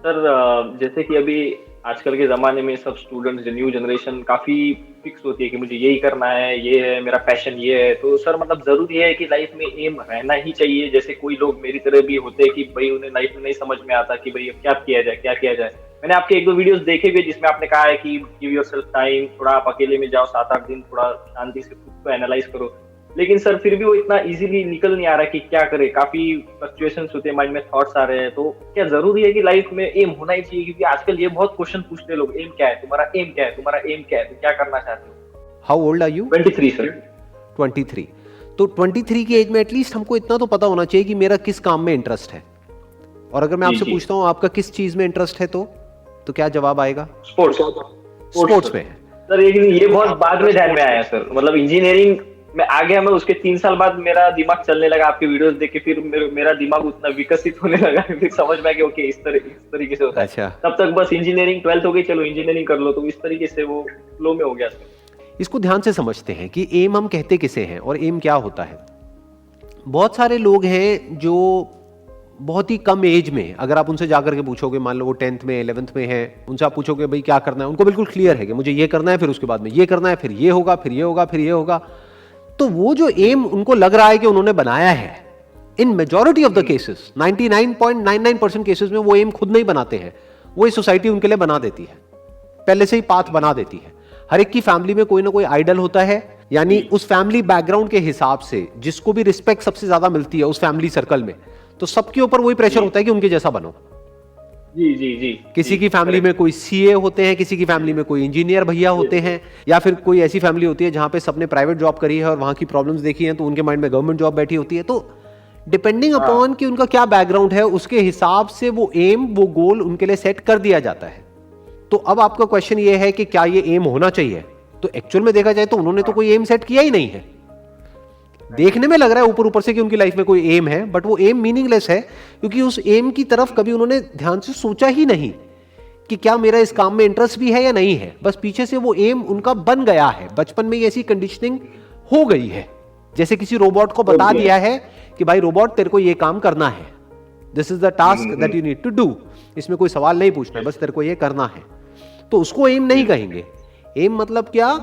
Sir जैसे कि अभी आजकल के ज़माने में सब स्टूडेंट्स जो न्यू जनरेशन काफ़ी फिक्स होती है कि मुझे यही करना है, ये है मेरा पैशन ये है। तो सर मतलब ज़रूरी है कि लाइफ में एम रहना ही चाहिए? जैसे कोई लोग मेरी तरह भी होते हैं कि भई उन्हें लाइफ में नहीं समझ में आता कि भई अब क्या किया जाए, क्या किया जाए? मैंने आपके 1-2 वीडियोज़ देखे भी जिसमें आपने कहा है कि गिव योरसेल्फ टाइम, थोड़ा आप अकेले में जाओ 7-8 दिन, थोड़ा शांति से खुद को एनालाइज़ करो। लेकिन सर फिर भी वो इतना इजीली निकल नहीं आ रहा कि क्या करें, काफी फ्लक्चुएशंस होते हैं, माइंड में थॉट्स आ रहे हैं। तो क्या जरूरी है कि लाइफ में एम होना ही चाहिए? क्योंकि आजकल ये बहुत क्वेश्चन पूछते हैं लोग, एम क्या है तुम्हारा, एम क्या है तुम्हारा, एम क्या है, तो क्या करना चाहते हो? How old are you? 23 sir. 23। तो 23 की एज में एटलीस्ट हमको इतना तो पता होना चाहिए कि मेरा किस काम में इंटरेस्ट है। और अगर मैं जी आपसे जी। पूछता हूँ आपका किस चीज में इंटरेस्ट है, तो क्या जवाब आएगा? स्पोर्ट्स। स्पोर्ट्स में है। सर ये बहुत बाद में ध्यान में आया सर, मतलब इंजीनियरिंग में आ गया मैं, उसके 3 साल बाद मेरा दिमाग चलने लगा आपके वीडियोस देख के, फिर मेरा दिमाग उतना विकसित होने लगा, फिर समझ में आ गया ओके इस तरीके से होता है। अच्छा, तब तक बस इंजीनियरिंग 12th हो गई, चलो इंजीनियरिंग कर लो, तो इस तरीके से वो फ्लो में हो गया सर। इसको ध्यान से समझते हैं कि एम हम कहते किसे हैं और एम क्या होता है। बहुत सारे लोग हैं जो बहुत ही कम एज में, अगर आप उनसे जाकर के पूछोगे, मान लो वो 10th में 11th में है, उनसे आप पूछोगे भाई क्या करना है, उनको बिल्कुल क्लियर है कि मुझे ये करना है, फिर उसके बाद में ये करना है, फिर ये होगा, फिर ये होगा, फिर ये होगा। तो वो जो एम उनको लग रहा है कि उन्होंने बनाया है, इन majority of the cases 99.99% cases में वो एम खुद नहीं बनाते हैं, वो सोसाइटी उनके लिए बना देती है, पहले से ही पाथ बना देती है। हर एक की फैमिली में कोई ना कोई आइडल होता है, यानी उस फैमिली बैकग्राउंड के हिसाब से जिसको भी रिस्पेक्ट सबसे ज्यादा मिलती है उस फैमिली सर्कल में, तो सबके ऊपर वही प्रेशर होता है कि उनके जैसा बनो। जी जी जी। किसी की फैमिली में कोई सीए होते हैं, किसी की फैमिली में कोई इंजीनियर भैया होते हैं, या फिर कोई ऐसी फैमिली होती है जहां पे सबने प्राइवेट जॉब करी है और वहां की प्रॉब्लम्स देखी हैं, तो उनके माइंड में गवर्नमेंट जॉब बैठी होती है। तो डिपेंडिंग अपॉन कि उनका क्या बैकग्राउंड है, उसके हिसाब से वो एम, वो गोल उनके लिए सेट कर दिया जाता है। तो अब आपका क्वेश्चन ये है कि क्या ये एम होना चाहिए? तो एक्चुअल में देखा जाए तो उन्होंने तो कोई एम सेट किया ही नहीं है। देखने में लग रहा है ऊपर ऊपर से कि उनकी लाइफ में कोई एम है, बट वो एम मीनिंगलेस है, क्योंकि उस एम की तरफ कभी उन्होंने ध्यान से सोचा ही नहीं कि क्या मेरा इस काम में इंटरेस्ट भी है या नहीं है। बस पीछे से वो एम उनका बन गया है, बचपन में ही ऐसी कंडीशनिंग हो गई है। जैसे किसी रोबोट को बता दिया है कि भाई रोबोट तेरे को ये काम करना है, this is the task that you need to do, इसमें कोई सवाल नहीं पूछना है, बस तेरे को ये करना है। तो उसको एम नहीं कहेंगे। एम मतलब क्या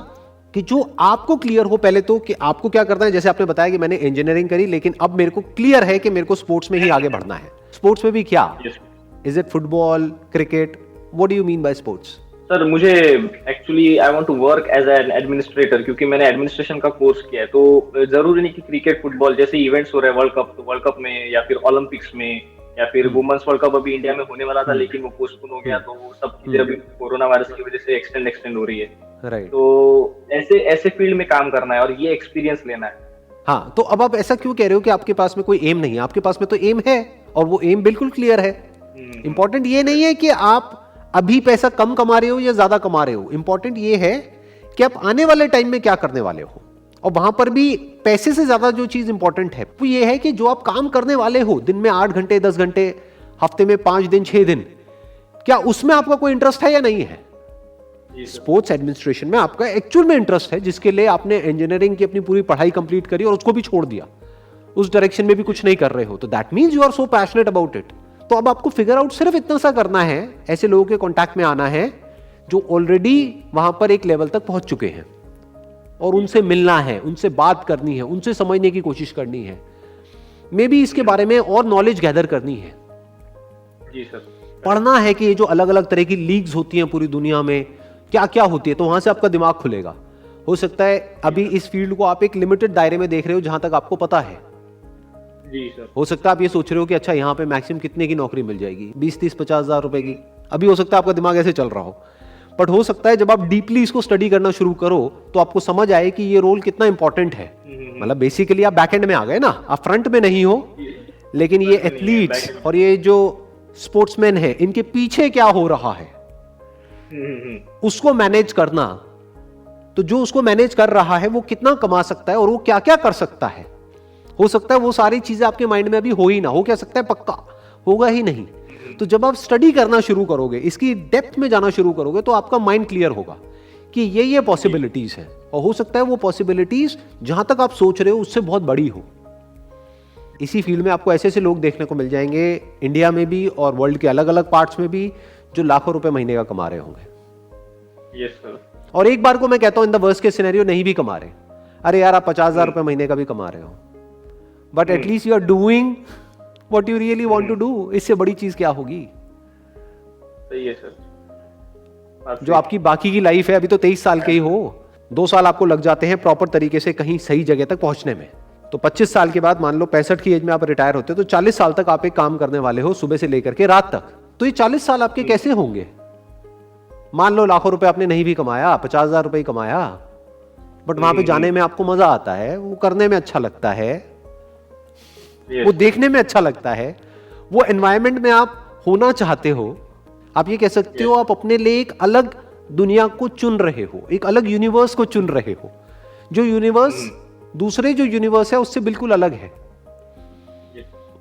कि जो आपको क्लियर हो पहले तो कि आपको क्या करना है। जैसे आपने बताया कि मैंने इंजीनियरिंग करी, लेकिन अब मेरे को क्लियर है कि मेरे को स्पोर्ट्स में ही आगे बढ़ना है। स्पोर्ट्स में भी क्या? Is it football, cricket? What do you mean by sports? Sir मुझे actually I want to work as an administrator, क्योंकि मैंने एडमिनिस्ट्रेशन का कोर्स किया है। तो जरूरी नहीं कि क्रिकेट फुटबॉल जैसे इवेंट्स हो रहे हैं, वर्ल्ड कप, तो वर्ल्ड कप में या फिर ओलंपिक्स में या फिर वुमेन्स वर्ल्ड कप अभी इंडिया में होने वाला था, लेकिन वो पोस्टपोन हो गया। तो वो सब चीजें अभी कोरोना वायरस की वजह से एक्सटेंड हो रही है। राइट। तो ऐसे ऐसे फील्ड में काम करना है और ये एक्सपीरियंस लेना है। हाँ, तो अब आप ऐसा क्यों कह रहे हो कि आपके पास में कोई एम नहीं है? आपके पास में तो एम है और वो एम बिल्कुल क्लियर है। इंपॉर्टेंट ये नहीं है कि आप अभी पैसा कम कमा रहे हो या ज्यादा कमा रहे हो, इंपॉर्टेंट ये है कि आप आने वाले टाइम में क्या करने वाले हो। और वहां पर भी पैसे से ज्यादा जो चीज इंपॉर्टेंट है वो ये है कि जो आप काम करने वाले हो, दिन में 8 घंटे 10 घंटे, हफ्ते में 5 दिन 6 दिन, क्या उसमें आपका कोई इंटरेस्ट है या नहीं है? स्पोर्ट्स एडमिनिस्ट्रेशन में आपका एक्चुअल में इंटरेस्ट है, जिसके लिए आपने इंजीनियरिंग की अपनी पूरी पढ़ाई कंप्लीट करी और उसको भी छोड़ दिया, उस डायरेक्शन में भी कुछ नहीं कर रहे हो, तो that means you are so passionate about it. तो अब आपको फिगर आउट सिर्फ इतना सा करना है, ऐसे लोगों के कांटेक्ट में आना है जो ऑलरेडी वहां पर एक लेवल तक पहुंच चुके हैं, और उनसे मिलना है, उनसे बात करनी है, उनसे समझने की कोशिश करनी है, मे बी इसके बारे में और नॉलेज गैदर करनी है। जी सर। पढ़ना है कि ये जो अलग अलग तरह की लीग्स होती हैं पूरी दुनिया में क्या क्या होती है, तो वहां से आपका दिमाग खुलेगा। हो सकता है अभी इस फील्ड को आप एक लिमिटेड दायरे में देख रहे हो जहां तक आपको पता है। जी सर। हो सकता है आप ये सोच रहे हो कि अच्छा यहाँ पे मैक्सिमम कितने की नौकरी मिल जाएगी, 20 30 50 हजार रुपए की। अभी हो सकता है आपका दिमाग ऐसे चल रहा हो, बट हो सकता है जब आप डीपली इसको स्टडी करना शुरू करो तो आपको समझ आए कि ये रोल कितना इंपॉर्टेंट है। मतलब बेसिकली आप बैक एंड में आ गए ना, आप फ्रंट में नहीं हो, लेकिन ये एथलीट्स और ये जो स्पोर्ट्समैन है, इनके पीछे क्या हो रहा है उसको मैनेज करना। तो जो उसको मैनेज कर रहा है वो कितना कमा सकता है और वो क्या क्या कर सकता है। हो सकता है वो सारी चीजें आपके माइंड में अभी हो ही ना हो, क्या सकता है पक्का होगा ही नहीं। तो जब आप स्टडी करना शुरू करोगे, इसकी डेप्थ में जाना शुरू करोगे, तो आपका माइंड क्लियर होगा कि ये पॉसिबिलिटीज है, और हो सकता है वो पॉसिबिलिटीज जहां तक आप सोच रहे हो उससे बहुत बड़ी हो। इसी फील्ड में आपको ऐसे ऐसे लोग देखने को मिल जाएंगे इंडिया में भी और वर्ल्ड के अलग अलग पार्ट्स में भी, जो लाखों रुपए महीने का कमा रहे होंगे। Yes sir. और एक बार को मैं कहता हूं in the worst case scenario नहीं भी कमा रहे, अरे यार आप 50,000 रुपए महीने का भी कमा रहे हो, but at least you are doing what you really want to do. इससे बड़ी चीज क्या होगी? सही है सर। जो आपकी बाकी की लाइफ है, अभी तो 23 साल के ही हो, 2 साल आपको लग जाते हैं प्रॉपर तरीके से कहीं सही जगह तक पहुंचने में, तो 25 साल के बाद मान लो 65 की एज में आप रिटायर होते हो, तो 40 साल तक आप एक काम करने वाले हो सुबह से लेकर के रात तक। तो ये 40 साल आपके कैसे होंगे? मान लो लाखों रुपए आपने नहीं भी कमाया, 50,000 रुपए ही कमाया, बट वहां पे जाने में आपको मजा आता है, वो करने में अच्छा लगता है, वो देखने में अच्छा लगता है, वो एनवायरनमेंट में आप होना चाहते हो। आप ये कह सकते हो आप अपने लिए एक अलग दुनिया को चुन रहे हो, एक अलग यूनिवर्स को चुन रहे हो, जो यूनिवर्स दूसरे जो यूनिवर्स है उससे बिल्कुल अलग है।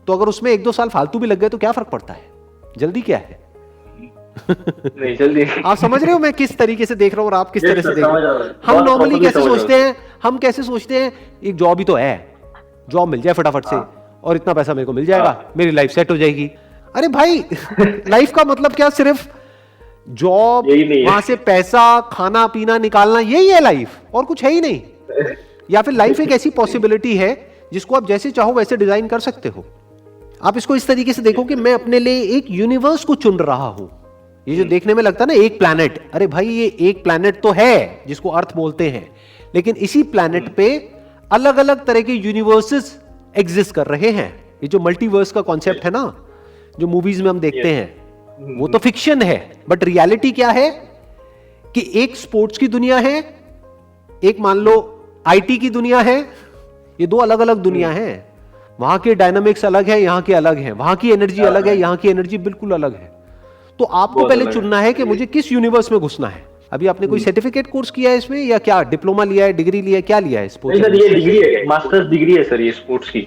तो अगर उसमें 1-2 साल फालतू भी लग गए तो क्या फर्क पड़ता है? जल्दी क्या है? नहीं जल्दी। आप समझ रहे हो मैं किस तरीके से देख रहा हूँ और आप किस तरह से देख रहे हो? हम नॉर्मली कैसे सोचते हैं, हम कैसे सोचते हैं एक जॉब ही तो है, जॉब मिल जाए फटाफट से और इतना पैसा मेरे को मिल जाएगा, मेरी लाइफ सेट हो जाएगी। अरे भाई लाइफ का मतलब क्या सिर्फ जॉब, वहां से पैसा, खाना पीना निकालना, यही है लाइफ, और कुछ है ही नहीं। या फिर लाइफ एक ऐसी पॉसिबिलिटी है जिसको आप जैसे चाहो वैसे डिजाइन कर सकते हो। आप इसको इस तरीके से देखो कि मैं अपने लिए एक यूनिवर्स को चुन रहा हूं। ये जो देखने में लगता है ना एक प्लैनेट, अरे भाई ये एक प्लैनेट तो है जिसको अर्थ बोलते हैं, लेकिन इसी प्लैनेट पे अलग अलग तरह के यूनिवर्सेस एग्जिस्ट कर रहे हैं। ये जो मल्टीवर्स का कॉन्सेप्ट है ना, जो मूवीज में हम देखते हैं, वो तो फिक्शन है, बट रियलिटी क्या है कि एक स्पोर्ट्स की दुनिया है, एक मान लो आईटी की दुनिया है, ये 2 अलग अलग दुनिया है। वहां के डायनामिक्स अलग है, यहां के अलग है, वहां की एनर्जी अलग है, यहां की एनर्जी बिल्कुल अलग है। तो आपको पहले चुनना है कि मुझे किस यूनिवर्स में घुसना है। अभी आपने कोई सर्टिफिकेट कोर्स किया है इसमें, या क्या डिप्लोमा लिया है, डिग्री लिया है, क्या लिया है स्पोर्ट्स? सर ये डिग्री है, मास्टर्स डिग्री है सर ये स्पोर्ट्स की।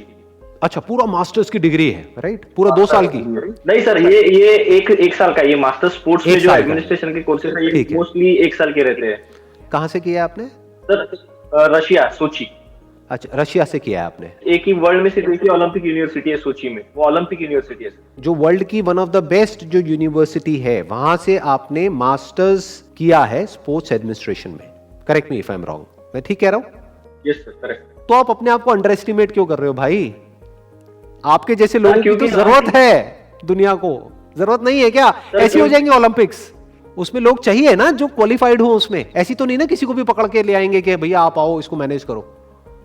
अच्छा, पूरा मास्टर्स की डिग्री है, राइट? पूरा 2 साल की? नहीं सर, ये एक साल का, ये मास्टर स्पोर्ट्स में जो एडमिनिस्ट्रेशन के कोर्सेज है ये मोस्टली 1 साल के रहते हैं। कहां से किया आपने? सर रशिया, सोची। अच्छा, रशिया से किया है आपने? एक ही वर्ल्ड में से देखिए ओलंपिक यूनिवर्सिटी है सोची में, वो ओलंपिक यूनिवर्सिटी है जो वर्ल्ड की वन ऑफ द बेस्ट जो यूनिवर्सिटी है, वहां से आपने मास्टर्स किया है स्पोर्ट्स एडमिनिस्ट्रेशन में। Correct me if I am wrong, मैं ठीक कह रहा हूं? Yes sir, correct. तो आप अपने आप को अंडर एस्टिमेट क्यों कर रहे हो भाई? आपके जैसे लोगों की तो जरूरत है, दुनिया को जरूरत नहीं है क्या? ऐसे हो जाएंगे ओलंपिक्स, उसमें लोग चाहिए ना जो क्वालिफाइड हो उसमें। ऐसी तो नहीं ना किसी को भी पकड़ के ले आएंगे कि भैया आप आओ इसको मैनेज करो।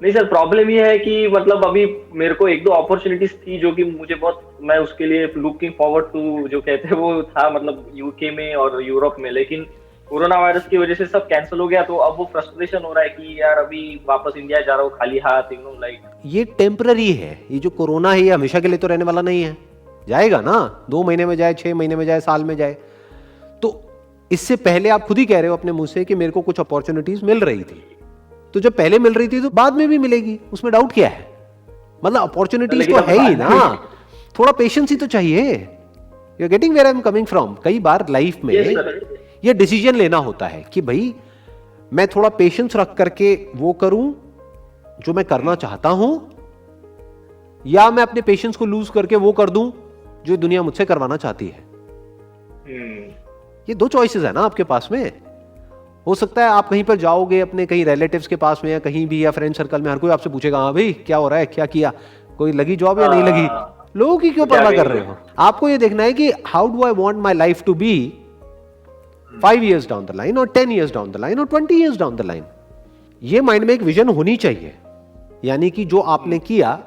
नहीं सर, प्रॉब्लम ये है कि मतलब अभी मेरे को 1-2 अपॉर्चुनिटीज थी जो कि मुझे बहुत, मैं उसके लिए लुकिंग फॉरवर्ड टू जो कहते हैं वो था, मतलब यूके में और यूरोप में, लेकिन कोरोना वायरस की वजह से सब कैंसिल हो गया। तो अब वो फ्रस्ट्रेशन हो रहा है कि यार अभी वापस इंडिया जा रहा हूँ खाली हाथ, लाइक। ये टेम्पररी है, ये जो कोरोना है ये हमेशा के लिए तो रहने वाला नहीं है, जाएगा ना, 2 महीने में जाए, 6 महीने में जाए, साल में जाए। तो इससे पहले आप खुद ही कह रहे हो अपने मुंह से कि मेरे को कुछ अपॉर्चुनिटीज मिल रही थी, तो जब पहले मिल रही थी तो बाद में भी मिलेगी, उसमें डाउट क्या है? मतलब अपॉर्चुनिटीज तो है ही ना, थोड़ा पेशेंस ही तो चाहिए। You are getting where I am coming from. कई बार लाइफ में ये डिसीजन लेना होता है कि भाई मैं थोड़ा पेशेंस रख करके वो करूं जो मैं करना चाहता हूं, या मैं अपने पेशेंस को लूज करके वो कर दूं जो दुनिया मुझसे करवाना चाहती है। ये 2 चॉइसेस है ना आपके पास में। हो सकता है आप कहीं पर जाओगे अपने कहीं रिलेटिव्स के पास में या कहीं भी, या फ्रेंड सर्कल में, हर कोई आपसे पूछेगा हाँ भाई क्या हो रहा है, क्या किया, कोई लगी जॉब या नहीं लगी। लोगों की क्यों परवाह कर रहे हो? आपको ये देखना है कि how do I want my life to be 5 years down the line, और 10 years डाउन द लाइन, और 20 years डाउन द लाइन। ये माइंड में एक विजन होनी चाहिए। यानी कि जो आपने किया,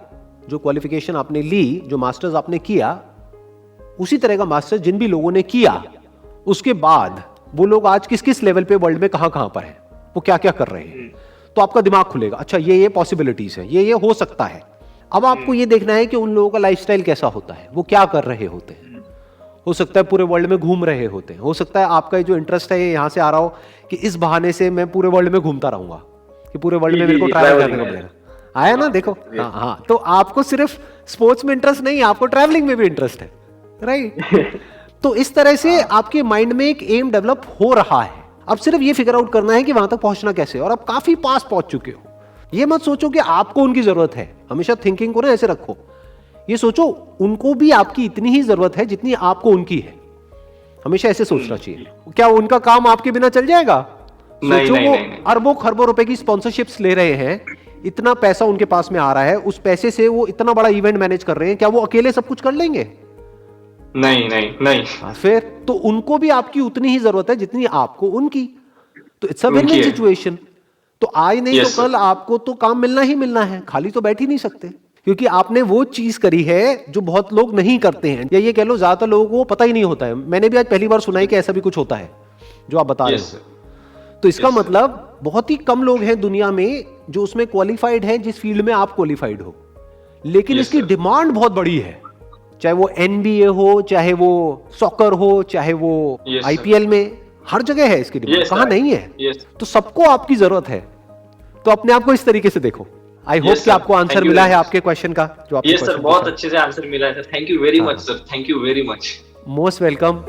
जो क्वालिफिकेशन आपने ली, जो मास्टर्स आपने किया, उसी तरह का मास्टर्स जिन भी लोगों ने किया, उसके बाद वो लोग आज किस किस लेवल पे वर्ल्ड में कहां पर हैं, वो क्या क्या कर रहे हैं, तो आपका दिमाग खुलेगा। अच्छा ये पॉसिबिलिटीज है, ये हो सकता है। अब आपको ये देखना है कि उन लोगों का लाइफस्टाइल कैसा होता है, वो क्या कर रहे होते हैं। हो सकता है पूरे वर्ल्ड में घूम रहे होते हैं, हो सकता है आपका जो इंटरेस्ट है ये यहां से आ रहा हो कि इस बहाने से मैं पूरे वर्ल्ड में घूमता रहूंगा, कि पूरे वर्ल्ड में मेरे को ट्रैवल करने को मिलेगा। आया ना, देखो। हाँ, तो आपको सिर्फ स्पोर्ट्स में इंटरेस्ट नहीं, आपको ट्रैवलिंग में भी इंटरेस्ट है, राइट? तो इस तरह से आपके माइंड में एक एम डेवलप हो रहा है। अब सिर्फ ये फिगर आउट करना है कि वहां तक पहुंचना कैसे, और आप काफी पास पहुंच चुके हो। ये मत सोचो कि आपको उनकी जरूरत है, हमेशा थिंकिंग को ना ऐसे रखो ये सोचो उनको भी आपकी इतनी ही जरूरत है जितनी आपको उनकी है। हमेशा ऐसे सोचना चाहिए। क्या उनका काम आपके बिना चल जाएगा? सोचो वो अरबों खरबों रुपए की स्पॉन्सरशिप्स ले रहे हैं, इतना पैसा उनके पास में आ रहा है, उस पैसे से वो इतना बड़ा इवेंट मैनेज कर रहे हैं, क्या वो अकेले सब कुछ कर लेंगे? नहीं। फिर तो उनको भी आपकी उतनी ही जरूरत है जितनी आपको उनकी। तो इट्स अ विन-विन सिचुएशन। तो आज नहीं तो कल आपको तो काम मिलना ही मिलना है, खाली तो बैठ ही नहीं सकते, क्योंकि आपने वो चीज करी है जो बहुत लोग नहीं करते हैं, या ये कह लो ज्यादातर लोगों को पता ही नहीं होता है। मैंने भी आज पहली बार सुना है कि ऐसा भी कुछ होता है जो आप बता रहे हो। तो इसका मतलब बहुत ही कम लोग हैं दुनिया में जो उसमें क्वालिफाइड हैं जिस फील्ड में आप क्वालिफाइड हो, लेकिन इसकी डिमांड बहुत बड़ी है। चाहे वो एनबीए हो, चाहे वो सॉकर हो, चाहे वो आईपीएल में, हर जगह है इसकी डिमांड। कहां नहीं है? तो सबको आपकी जरूरत है। तो अपने आप को इस तरीके से देखो। आई होप कि आपको आंसर मिला है आपके क्वेश्चन का, जो आपके सर बहुत अच्छे से आंसर मिला है sir. Thank you very much sir, thank you very much. Most welcome.